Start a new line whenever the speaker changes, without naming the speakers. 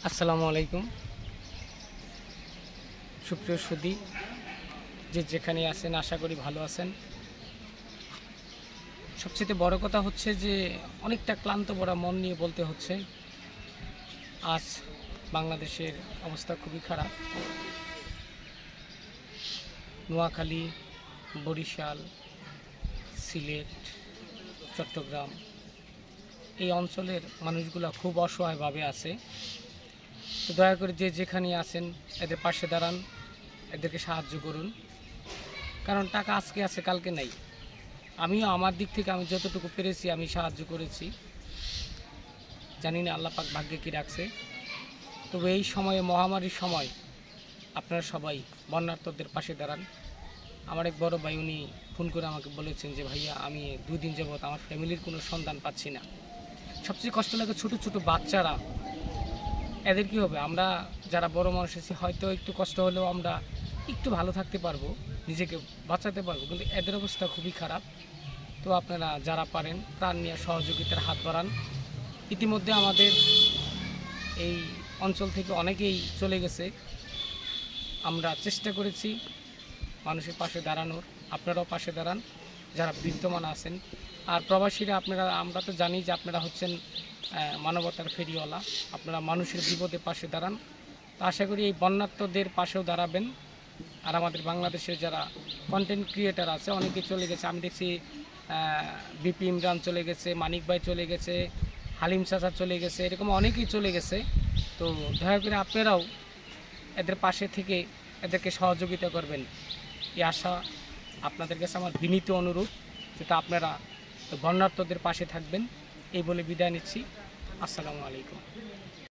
আসসালামু আলাইকুম। সুপ্রিয় সুধী, যেখানে আছেন আশা করি ভালো আছেন। সবচেয়ে বড় কথা হচ্ছে যে অনেকটা ক্লান্ত পড়া মন নিয়ে বলতে হচ্ছে, আজ বাংলাদেশের অবস্থা খুবই খারাপ। নোয়াখালী, বরিশাল, সিলেট, চট্টগ্রাম এই অঞ্চলের মানুষগুলো খুব অসহায়ভাবে আছে। তো দয়া করে যেখানে আছেন এদের পাশে দাঁড়ান, এদেরকে সাহায্য করুন। কারণ টাকা আজকে আছে, কালকে নাই। আমিও আমার দিক থেকে আমি যতটুকু পেরেছি আমি সাহায্য করেছি। জানি না আল্লাহ পাক ভাগ্যে কী রাখছে। তবে এই সময়ে, মহামারীর সময়, আপনারা সবাই বন্যার্তদের পাশে দাঁড়ান। আমার এক বড় ভাই, উনি ফোন করে আমাকে বলেছেন যে ভাইয়া, আমি 2 দিন যাবত আমার ফ্যামিলির কোনো সন্ধান পাচ্ছি না। সবচেয়ে কষ্ট লাগে ছোট ছোট বাচ্চারা। এদের কী হবে? আমরা যারা বড় মানুষ আছি হয়তো একটু কষ্ট হলেও আমরা একটু ভালো থাকতে পারবো, নিজেকে বাঁচাতে পারবো, কিন্তু এদের অবস্থা খুবই খারাপ। তো আপনারা যারা পারেন প্রাণ নিয়ে সহযোগিতার হাত বাড়ান। ইতিমধ্যে আমাদের এই অঞ্চল থেকে অনেকেই চলে গেছে। আমরা চেষ্টা করেছি মানুষের পাশে দাঁড়ানোর। আপনারাও পাশে দাঁড়ান যারা বিদ্যমান আছেন। আর প্রবাসীরা, আমরা তো জানি যে আপনারা হচ্ছেন মানবতার ফেরিওয়ালা। আপনারা মানুষের বিপদে পাশে দাঁড়ান। তো আশা করি এই বন্যার্তদের পাশেও দাঁড়াবেন। আর আমাদের বাংলাদেশের যারা কন্টেন্ট ক্রিয়েটার আছে অনেকেই চলে গেছে। আমি দেখছি বিপি ইমরান চলে গেছে, মানিক ভাই চলে গেছে, হালিম চাচা চলে গেছে, এরকম অনেকেই চলে গেছে। তো দয়া করে আপনারাও এদের পাশে থেকে এদেরকে সহযোগিতা করবেন, এই আশা আপনাদের কাছে আমার বিনীত অনুরোধ, যেটা আপনারা বন্যার্তদের পাশে থাকবেন। এই বলে বিদায় নিচ্ছি। আসসালামু আলাইকুম।